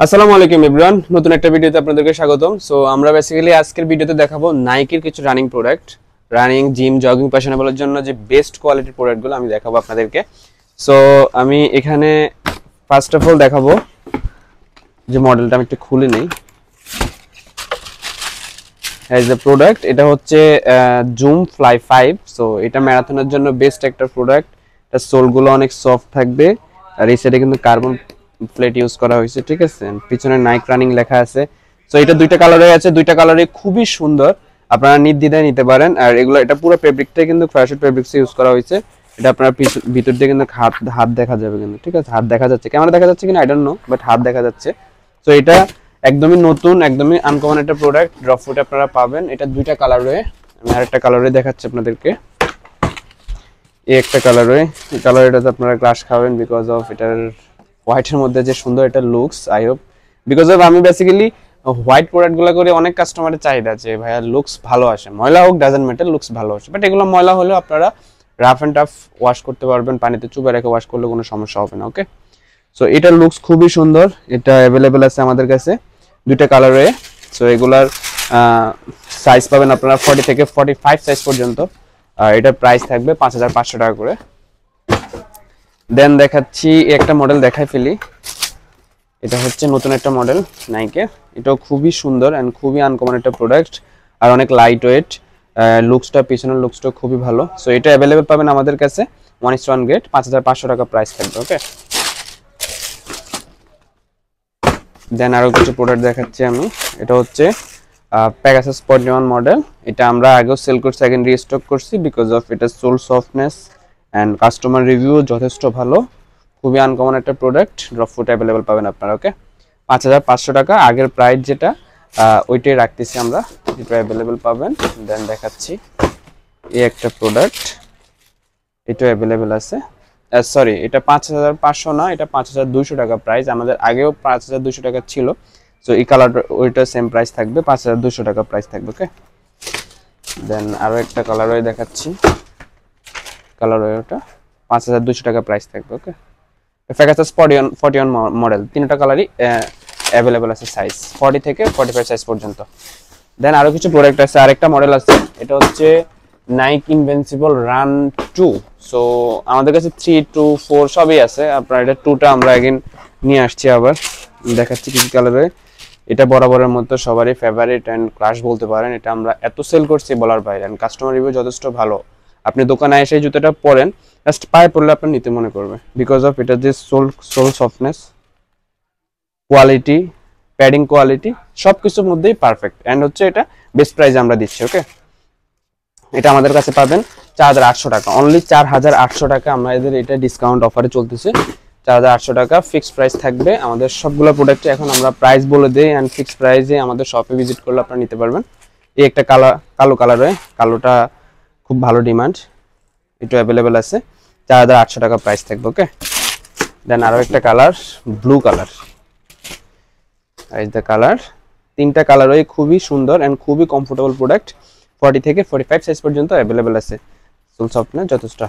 আসসালামু আলাইকুম এভরিওয়ান, নতুন একটা ভিডিওতে আপনাদেরকে স্বাগতম। সো আমরা বেসিক্যালি আজকের ভিডিওতে দেখাবো নাইকির কিছু running product, running gym jogging প্যাশনেবলের জন্য যে বেস্ট কোয়ালিটির প্রোডাক্টগুলো আমি দেখাবো আপনাদেরকে। সো আমি এখানে ফার্স্ট অফ অল দেখাবো যে মডেলটা আমি একটু খুলে নেই। হ্যাজ দ্য প্রোডাক্ট, এটা হচ্ছে জুম ফ্লাই 5। সো এটা ম্যারাথনের জন্য বেস্ট একটা প্রোডাক্ট। এটা সোলগুলো অনেক সফট থাকবে, আর এই সাইডে কিন্তু কার্বন প্লেট ইউজ করা হয়েছে, ঠিক আছে। পিছনে নাইক রানিং লেখা আছে। সো এটা দুইটা কালারে আছে, দুইটা কালারে খুবই সুন্দর, আপনারা নির্দ্বিধায় নিতে পারেন। আর এগুলো এটা পুরো ফেব্রিকটাই কিন্তু ফ্যাশন ফেব্রিক্স ইউজ করা হয়েছে। এটা আপনার ভিতর দিয়ে কিন্তু হাত দেখা যাবে কিন্তু, ঠিক আছে। হাত দেখা যাচ্ছে, ক্যামেরা দেখা যাচ্ছে কিনা আই ডোন্ট নো, বাট হাত দেখা যাচ্ছে। সো এটা একদমই নতুন, একদমই আনকমন একটা প্রোডাক্ট, ড্রপ ফুট আপনারা পাবেন। এটা দুইটা কালারে, আমি আরেকটা কালারে দেখাচ্ছি আপনাদেরকে। এই একটা কালারে, এই কালারটাতে আপনারা ক্লাশ খাবেন বিকজ অফ এটার হোয়াইটের মধ্যে যে সুন্দর একটা looks. I hope because of আমি বেসিক্যালি হোয়াইট প্রোডাক্টগুলো করে অনেক কাস্টমারের চাহিদা যে ভাইয়া লুকস ভালো আসে, ময়লা হোক ডাজেন্ট ম্যাটার, লুকস ভালো আসে। বাট এগুলো ময়লা হলেও আপনারা রাফ অ্যান্ড টাফ ওয়াশ করতে পারবেন, পানিতে চুপে রেখে ওয়াশ করলে কোনো সমস্যা হবে না। ওকে, সো এটার লুকস খুবই সুন্দর। এটা অ্যাভেলেবেল আছে আমাদের কাছে দুইটা কালারে। সো এগুলার সাইজ পাবেন আপনারা 40 থেকে 45 সাইজ পর্যন্ত। আর এটার প্রাইস থাকবে 5500 টাকা করে। দেন দেখাচ্ছি একটা মডেল, দেখাই ফেলি। এটা হচ্ছে নতুন একটা মডেল নাইকের, এটাও খুবই সুন্দর অ্যান্ড খুবই আনকমন একটা প্রোডাক্ট, আর অনেক লাইট ওয়েট। লুকসটা, পিছনের লুকসটা খুবই ভালো। সো এটা অ্যাভেলেবেল পাবেন আমাদের কাছে 1:1 গ্রেড, 5500 টাকা প্রাইস থাকবে। ওকে, দেন আরো কিছু প্রোডাক্ট দেখাচ্ছি আমি। এটা হচ্ছে প্যাগাসাস 41 মডেল। এটা আমরা আগেও সেল করছি, এখন রিস্টক করছি বিকজ অফ এটা sole softness and customer review যথেষ্ট ভালো। খুবই আনকমন একটা প্রোডাক্ট, ড্রপ ফুট অ্যাভেলেবেল পাবেন আপনারা। ওকে, 5500 টাকা আগের প্রাইস যেটা, ওইটাই রাখতেছি আমরা, এটা অ্যাভেলেবেল পাবেন। দেন দেখাচ্ছি এই একটা প্রোডাক্ট, এটা অ্যাভেলেবেল আছে। সরি, এটা 5500 না, এটা 5200 টাকা প্রাইস। আমাদের আগেও 5200 টাকা ছিল। সো এই কালার ওইটা সেম প্রাইস থাকবে, 5200 টাকা প্রাইস থাকবে। ওকে, দেন আরো একটা কালার ওই দেখাচ্ছি, কালার ওইটা 5200 টাকা প্রাইস থাকবে। ওকে, প্যাগাসাস 41 মডেল, তিনটা কালারই অ্যাভেলেবেল আছে, সাইজ 40 থেকে 45 সাইজ পর্যন্ত। দেন আরো কিছু প্রোডাক্ট আছে, আরেকটা মডেল আছে, এটা হচ্ছে নাইক ইনভিনসিবল রান 2। সো আমাদের কাছে 3, 2, 4 সবই আছে। আপনার এটা 2টা আমরা এগেইন নিয়ে আসছি, আবার দেখাচ্ছি কি কালারে। এটা বরাবরের মতো সবারই ফেভারিট অ্যান্ড ক্রাশ বলতে পারেন। এটা আমরা এত সেল করছি বলার বাইরে, অ্যান্ড কাস্টমার রিভিউ যথেষ্ট ভালো। আপনি দোকানে এসে জুতোটা পরেন, জাস্ট পায়ে পরলে আপনার নিতে মনে করবে বিকজ অফ এটা যে sole softness, quality, padding quality সব কিছুর মধ্যেই পারফেক্ট। অ্যান্ড হচ্ছে এটা বেস্ট প্রাইসে আমরা দিচ্ছি। ওকে, এটা আমাদের কাছে পাবেন 4800 টাকা, অনলি 4800 টাকা। আমরা এদের এটা ডিসকাউন্ট অফারে চলতেছে, 4800 টাকা ফিক্সড প্রাইস থাকবে আমাদের সবগুলো প্রোডাক্টে। এখন আমরা প্রাইস বলে দিই, অ্যান্ড ফিক্সড প্রাইসে আমাদের শপে ভিজিট করলে আপনারা নিতে পারবেন। এই একটা কালো কালারে, কালোটা খুব ভালো ডিমান্ড, এটা অ্যাভেলেবেল আছে, 4800 টাকা প্রাইস থাকবে। ওকে, দেন আরো একটা colour, blue colour, is the colour. তিনটা কালারই খুবই সুন্দর অ্যান্ড খুবই কমফোর্টেবল প্রোডাক্ট, 40 থেকে 45 সাইজ পর্যন্ত অ্যাভেলেবেল আছে। সোল সফটনেস যথেষ্ট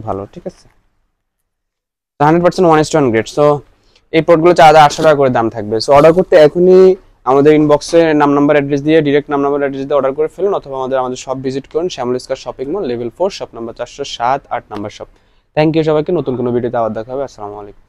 ভালো, ঠিক আছে। 100% 1:1 গ্রেড। সো এই প্রোডাক্টগুলো 4800 টাকা করে দাম থাকবে। সো অর্ডার করতে এখনই আমাদের ইনবক্সে নাম নাম্বার অ্যাড্রেস দিয়ে, ডিরেক্ট নাম নাম্বার অ্যাড্রেস দিয়ে অর্ডার করে ফেলুন, অথবা আমাদের শপ ভিজিট করুন, Shyamal square shopping mall, level 4, shop number 407, 8 number shop. Thank you সবাইকে, নতুন কোনো ভিডিওতে আবার দেখা হবে। আসসালামু আলাইকুম।